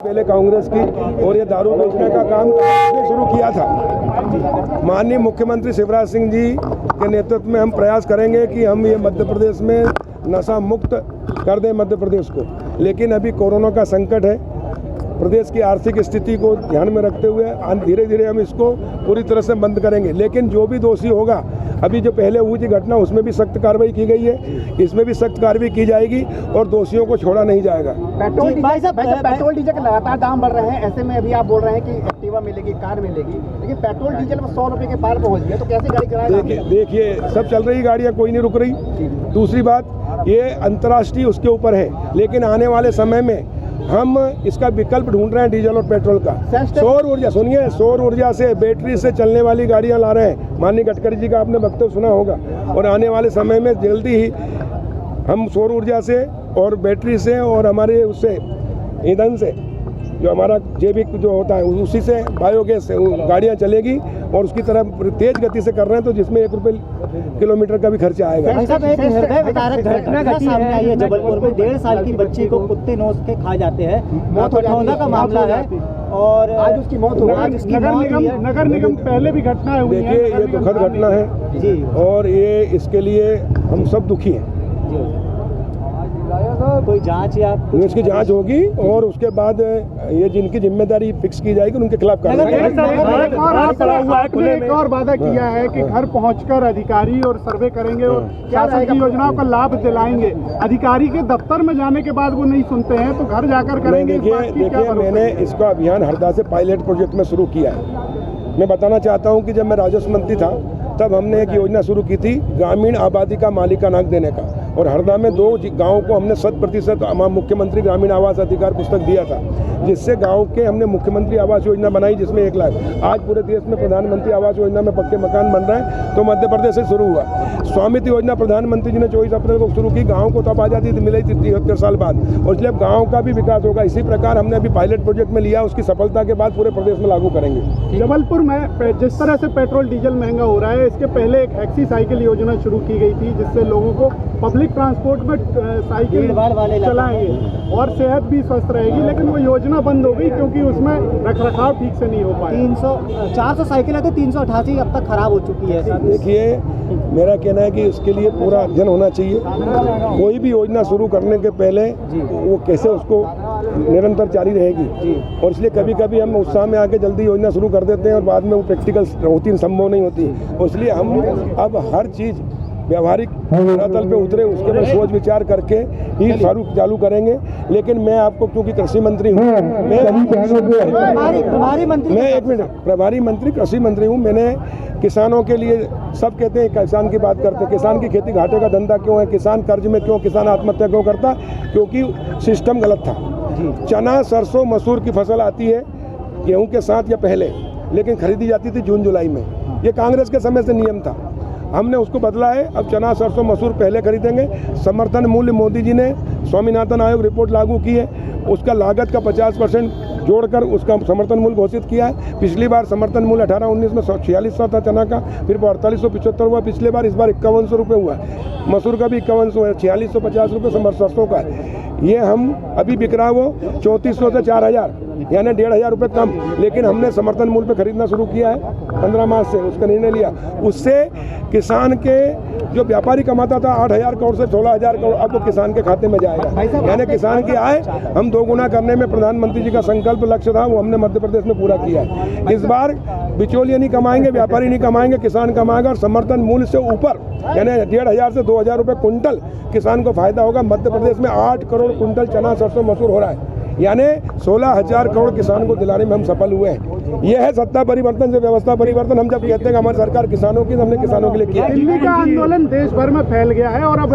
पहले कांग्रेस की और ये दारू बेचने का काम शुरू किया था। माननीय मुख्यमंत्री शिवराज सिंह जी के नेतृत्व में हम प्रयास करेंगे कि हम ये मध्य प्रदेश में नशा मुक्त कर दें मध्य प्रदेश को। लेकिन अभी कोरोना का संकट है, प्रदेश की आर्थिक स्थिति को ध्यान में रखते हुए धीरे धीरे हम इसको पूरी तरह से बंद करेंगे। लेकिन जो भी दोषी होगा, अभी जो पहले हुई थी घटना उसमें भी सख्त कार्रवाई की गई है, इसमें भी सख्त कार्रवाई की जाएगी और दोषियों को छोड़ा नहीं जाएगा। पेट्रोल डीजल के लगातार दाम बढ़ रहे हैं, ऐसे में अभी आप बोल रहे हैं कि एक्टिवा मिलेगी, कार मिलेगी, लेकिन पेट्रोल डीजल में 100 रुपये के पार पहुंच गया, तो कैसे गाड़ी चलाएगा? देखिए सब चल रही गाड़ियाँ, कोई नहीं रुक रही। दूसरी बात, ये अंतर्राष्ट्रीय उसके ऊपर है, लेकिन आने वाले समय में हम इसका विकल्प ढूंढ रहे हैं डीजल और पेट्रोल का। सौर ऊर्जा, सुनिए, सौर ऊर्जा से, बैटरी से चलने वाली गाड़ियां ला रहे हैं। माननीय गडकरी जी का आपने वक्तव्य सुना होगा। और आने वाले समय में जल्दी ही हम सौर ऊर्जा से और बैटरी से और हमारे उससे ईंधन से, जो हमारा जैविक जो होता है उसी से, बायोगैस से गाड़ियाँ चलेगी और उसकी तरफ तेज गति से कर रहे हैं, तो जिसमें 1 रुपये किलोमीटर का भी खर्चा आएगा। एक हृदय विदारक घटना घटी है जबलपुर में। 1.5 साल की बच्ची को कुत्ते नोच के खा जाते हैं, मौत का मामला है और आज उसकी मौत हो गई। नगर निगम पहले भी घटना हुई है। देखिए ये दुखद घटना है जी, और ये इसके लिए हम सब दुखी हैं। कोई जांच या इसकी जांच होगी और उसके बाद ये जिनकी जिम्मेदारी फिक्स की जाएगी उनके खिलाफ कार्रवाई। एक और वादा किया है कि घर पहुंचकर अधिकारी और सर्वे करेंगे और शासन की योजनाओं का लाभ दिलाएंगे। अधिकारी के दफ्तर में जाने के बाद वो नहीं सुनते हैं, तो घर जाकर करेंगे। देखिए मैंने इसका अभियान हरदा से पायलट प्रोजेक्ट में शुरू किया है। मैं बताना चाहता हूँ कि जब मैं राजस्व मंत्री था तब हमने एक योजना शुरू की थी ग्रामीण आबादी का मालिकाना हक देने का, और हरदा में 2 गाँव को हमने 100% मुख्यमंत्री ग्रामीण आवास अधिकार पुस्तक दिया था, जिससे गांव के हमने मुख्यमंत्री आवास योजना बनाई, जिसमें 1 लाख। आज पूरे देश में प्रधानमंत्री आवास योजना में पक्के मकान बन रहे हैं, तो मध्य प्रदेश से शुरू हुआ। स्वामित्व योजना प्रधानमंत्री जी ने 24 अप्रैल को शुरू की। गाँव को तब आज़ादी मिली थी 73 साल बाद, और इसलिए अब गाँव का भी विकास होगा। इसी प्रकार हमने अभी पायलट प्रोजेक्ट में लिया, उसकी सफलता के बाद पूरे प्रदेश में लागू करेंगे। जबलपुर में जिस तरह से पेट्रोल डीजल महंगा हो रहा है, इसके पहले एक हैक्सी साइकिल योजना शुरू की गई थी, जिससे लोगों को पब्लिक ट्रांसपोर्ट में साइकिल चलाएंगे और सेहत भी स्वस्थ रहेगी। लेकिन वो योजना बंद हो गई क्योंकि उसमें रखरखाव ठीक से नहीं हो पाया। 400 साइकिलें तो 388 अब तक खराब हो चुकी है। देखिए मेरा कहना है कि इसके लिए पूरा अध्ययन होना चाहिए। कोई भी योजना शुरू करने के पहले वो कैसे उसको निरंतर जारी रहेगी, और इसलिए कभी कभी हम उत्साह में आके जल्दी योजना शुरू कर देते हैं और बाद में वो प्रैक्टिकल होती संभव नहीं होती। और इसलिए हम अब हर चीज़ व्यावहारिक तल पे उतरे, उसके बाद सोच विचार करके ही चालू करेंगे। लेकिन मैं आपको, क्योंकि कृषि मंत्री हूँ, प्रभारी मंत्री कृषि मंत्री हूँ, मैंने किसानों के लिए, सब कहते हैं किसान की बात करते हैं, किसान की खेती घाटे का धंधा क्यों है, किसान कर्ज में क्यों, किसान आत्महत्या क्यों करता, क्योंकि सिस्टम गलत था। चना, सरसों, मसूर की फसल आती है गेहूँ के साथ या पहले, लेकिन खरीदी जाती थी जून जुलाई में। ये कांग्रेस के समय से नियम था, हमने उसको बदला है। अब चना, सरसों, मसूर पहले खरीदेंगे। समर्थन मूल्य मोदी जी ने स्वामीनाथन आयोग रिपोर्ट लागू की है, उसका लागत का 50% जोड़कर उसका समर्थन मूल्य घोषित किया है। पिछली बार समर्थन मूल्य 18-19 में 4600 था चना का, फिर 4875 हुआ पिछले बार, इस बार 5100 रुपये हुआ। मसूर का भी 5100 है, 4650 रुपये सरसों का है। ये हम अभी बिक रहा वो 3400 से 4000, यानी 1500 रुपये कम। लेकिन हमने समर्थन मूल्य पे खरीदना शुरू किया है 15 मार्च से, उसका निर्णय लिया। उससे किसान के जो व्यापारी कमाता था 8000 करोड़ से 16000 करोड़, अब वो किसान के खाते में जाएगा। यानी किसान की आय हम 2 गुना करने में प्रधानमंत्री जी का संकल्प लक्ष्य था, वो हमने मध्य प्रदेश में पूरा किया है। इस बार बिचौलिए नहीं कमाएंगे, व्यापारी नहीं कमाएंगे, किसान कमाएगा। और समर्थन मूल्य से ऊपर यानी 1500 से 2000 रुपये कुंटल किसान को फायदा होगा। मध्य प्रदेश में 8 करोड़ कुंटल चना, सरसों, मसूर हो रहा है, यानी 16000 करोड़ किसान को दिलाने में हम सफल हुए हैं। यह है सत्ता परिवर्तन से व्यवस्था परिवर्तन। हम जब कहते हैं कि हमारी सरकार किसानों की, हमने किसानों के लिए किया। दिल्ली का आंदोलन देश भर में फैल गया है और अब